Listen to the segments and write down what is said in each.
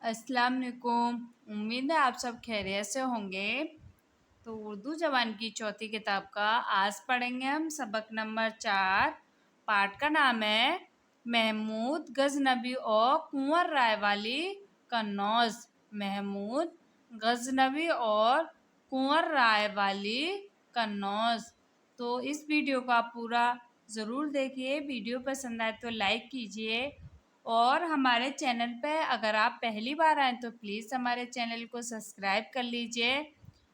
السلام علیکم۔ امید ہے آپ سب خیریت سے ہوں گے۔ تو اردو زبان کی چوتھی کتاب کا آج پڑھیں گے ہم سبق نمبر 4۔ پارٹ کا نام ہے محمود غزنوی اور کنور رائے والی قنوج۔ محمود غزنوی اور کنور رائے والی قنوج۔ تو اس ویڈیو کو آپ پورا ضرور دیکھیے۔ ویڈیو پسند آئے تو لائک کیجیے، اور ہمارے چینل پہ اگر آپ پہلی بار آئیں تو پلیز ہمارے چینل کو سبسکرائب کر لیجئے،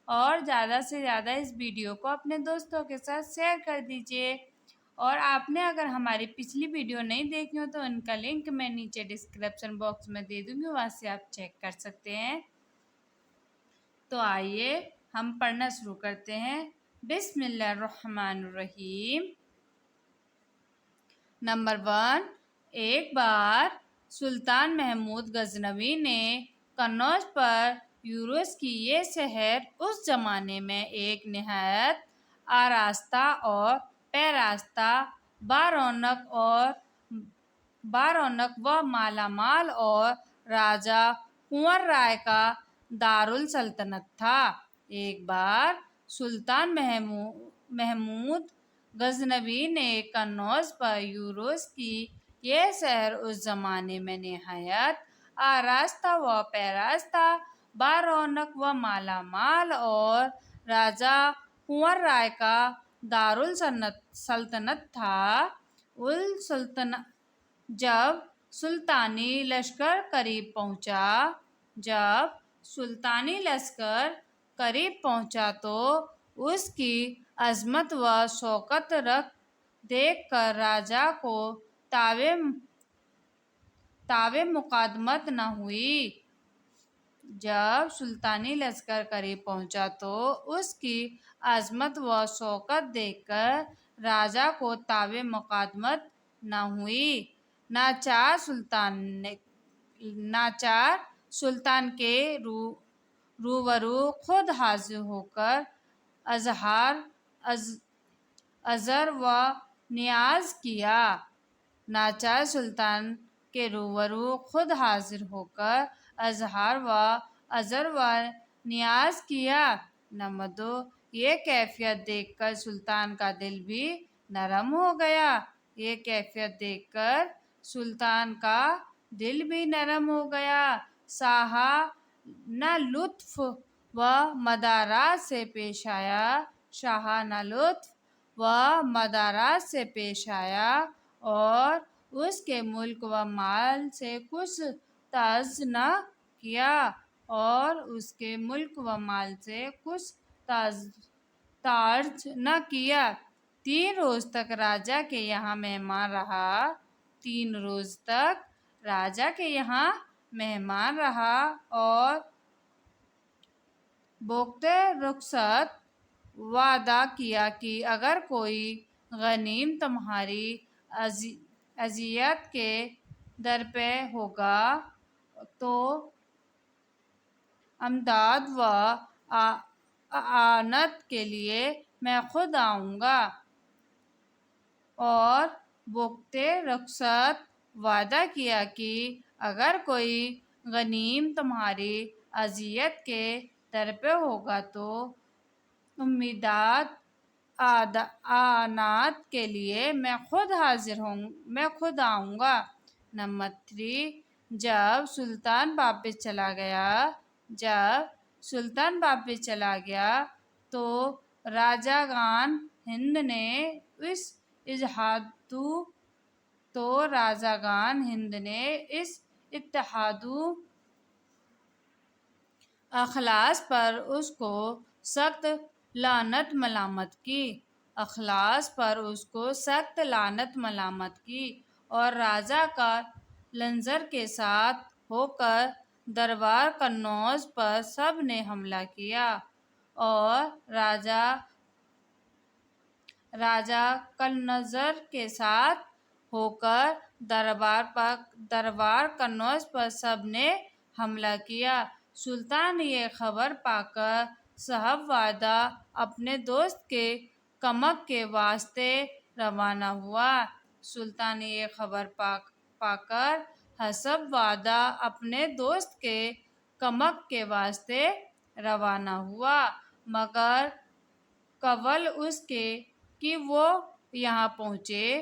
اور زیادہ سے زیادہ اس ویڈیو کو اپنے دوستوں کے ساتھ شیئر کر دیجئے۔ اور آپ نے اگر ہماری پچھلی ویڈیو نہیں دیکھی ہو تو ان کا لنک میں نیچے ڈسکرپشن باکس میں دے دوں گی، وہاں سے آپ چیک کر سکتے ہیں۔ تو آئیے ہم پڑھنا شروع کرتے ہیں۔ بسم اللہ الرحمن الرحیم۔ نمبر 1۔ ایک بار سلطان محمود غزنوی نے قنوج پر یورس کی یہ شہر اس زمانے میں ایک نہایت آراستہ اور پیراستہ، بارونق و مالا مال اور راجہ کنور رائے کا دارالسلطنت تھا۔ ایک بار سلطان محمود غزنوی نے قنوج پر یورس کی یہ شہر اس زمانے میں نہایت آراستہ و پیراستہ، بارونق و مالا مال اور راجہ کنور رائے کا دارالسلطنت تھا۔ جب سلطانی لشکر قریب پہنچا تو اس کی عظمت و شوکت دیکھ کر راجہ کو تاب مقدمت نہ ہوئی۔ جب سلطانی لشکر قریب پہنچا تو اس کی عظمت و شوکت دیکھ کر راجہ کو تاب مقدمت نہ ہوئی۔ ناچار سلطان کے روبرو خود حاضر ہو کر عذر و نیاز کیا۔ ناچار سلطان کے روبرو خود حاضر ہو کر عذر و نیاز کیا۔ نمبر 2۔ یہ کیفیت دیکھ کر سلطان کا دل بھی نرم ہو گیا۔ یہ کیفیت دیکھ کر سلطان کا دل بھی نرم ہو گیا۔ شاہ نہ لطف و مدارات سے پیش آیا اور اس کے ملک و مال سے کچھ طرز نہ کیا۔ 3 روز تک راجہ کے یہاں مہمان رہا اور بوقت رخصت وعدہ کیا کہ اگر کوئی غنیم تمہاری اذیت کے در پہ ہوگا تو امداد و اعانت کے لیے میں خود آؤں گا۔ اور بوقت رخصت وعدہ کیا کہ اگر کوئی غنیم تمہاری اذیت کے در پہ ہوگا تو امداد اعانت کے لیے میں خود آؤں گا۔ نمبر 3۔ جب سلطان واپس چلا گیا تو راجاگان ہند نے اس اتحادو اخلاص پر اس کو سخت لعنت ملامت کی اور راجہ کا لنظر کے ساتھ ہو کر دربار قنوج پر سب نے حملہ کیا اور راجہ کلنظر کے ساتھ ہو کر دربار قنوج پر سب نے حملہ کیا۔ سلطان نے یہ خبر پا کر صاحب وعدہ اپنے دوست کے کمک کے واسطے روانہ ہوا۔ سلطان نے یہ خبر پا کر حسب وعدہ اپنے دوست کے کمک کے واسطے روانہ ہوا، مگر قبل اس کے کہ وہ یہاں پہنچے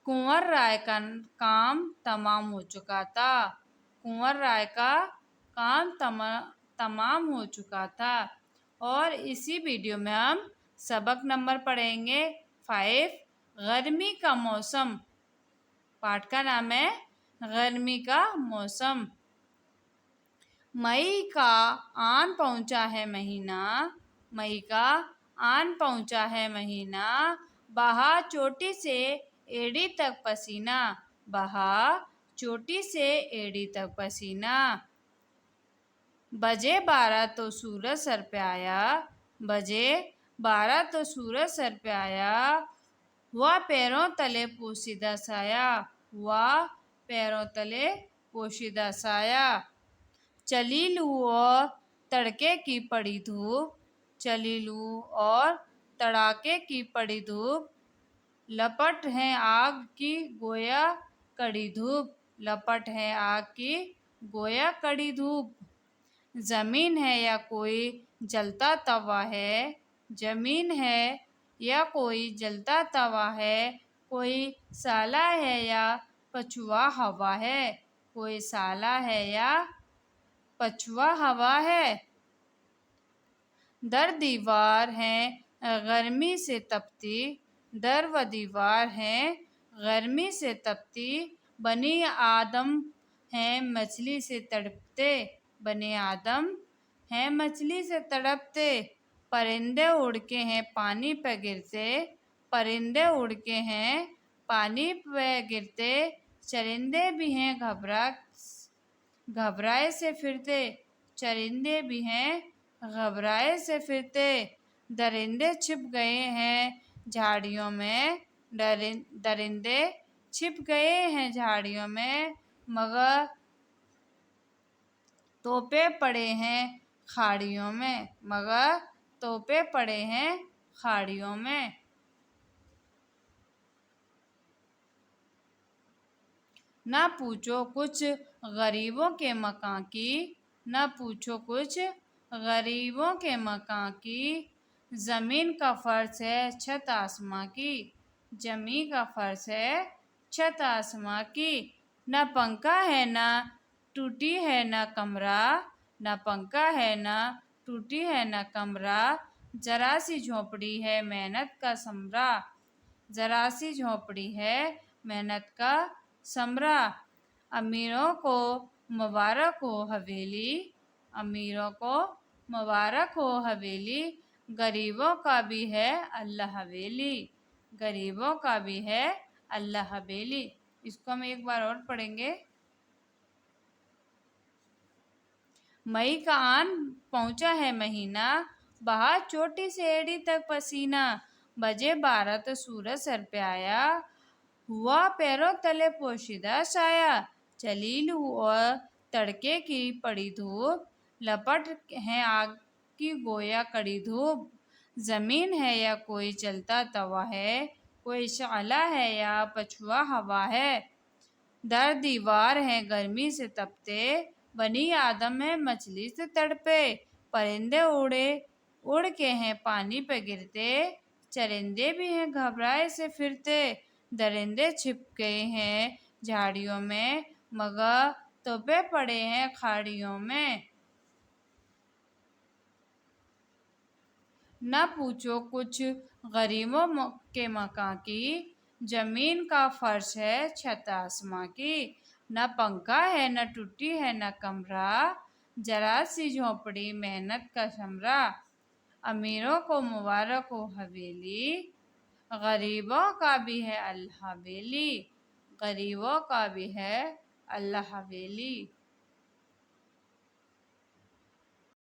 کنور رائے کا کام تمام ہو چکا تھا۔ اور اسی ویڈیو میں ہم سبق نمبر پڑھیں گے 5، گرمی کا موسم۔ پارٹ کا نام ہے گرمی کا موسم۔ مئی کا آن پہنچا ہے مہینہ، بہا چوٹی سے ایڑی تک پسینہ، بجے 12 تو سورج سر پہ آیا، ہوا پیروں تلے پوشیدہ سایہ، چلی لو اور تڑاکے کی پڑی دھوپ، لپٹ ہے آگ کی گویا کڑی دھوپ، زمین ہے یا کوئی جلتا توا ہے، کوئی سالہ ہے یا پچھوا ہوا ہے، در دیوار ہیں گرمی سے تپتی، بنی آدم ہیں مچھلی سے تڑپتے، پرندے اڑ کے ہیں پانی پہ گرتے، چرندے بھی ہیں گھبرائے سے پھرتے، درندے چھپ گئے ہیں جھاڑیوں میں، مگر توپے پڑے ہیں کھاڑیوں میں۔ نہ پوچھو کچھ غریبوں کے مکاں کی، زمین کا فرش ہے چھت آسماں کی، نہ پنکھا ہے نہ ٹوٹی ہے نہ کمرہ، ذرا سی جھونپڑی ہے محنت کا ثمرہ، امیروں کو مبارک ہو حویلی، غریبوں کا بھی ہے اللہ حویلی۔ اس کو ہم ایک بار اور پڑھیں گے۔ مئی کا آن پہنچا ہے مہینہ، بہا چوٹی سے ایڑی تک پسینہ، بجے 12 تو سورج سر پہ آیا، ہوا پیروں تلے پوشیدہ سایہ، چلی لو اور تڑکے کی پڑی دھوپ، لپٹ ہے آگ کی گویا کڑی دھوپ، زمین ہے یا کوئی جلتا توا ہے، کوئی شعلہ ہے یا پچھوا ہوا ہے، در دیوار ہیں گرمی سے تپتے، بنی آدم ہیں مچھلی سے تڑپے، پرندے اڑ کے ہیں پانی پہ گرتے، چرندے بھی ہیں گھبرائے سے پھرتے، درندے چھپ گئے ہیں جھاڑیوں میں، مگر توپے پڑے ہیں کھاڑیوں میں۔ نہ پوچھو کچھ غریبوں کے مکاں کی، زمین کا فرش ہے چھت آسماں کی، نہ پنکھا ہے نہ ٹوٹی ہے نہ کمرہ، ذرا سی جھونپڑی محنت کا ثمرہ، امیروں کو مبارک ہو حویلی، غریبوں کا بھی ہے اللہ حویلی۔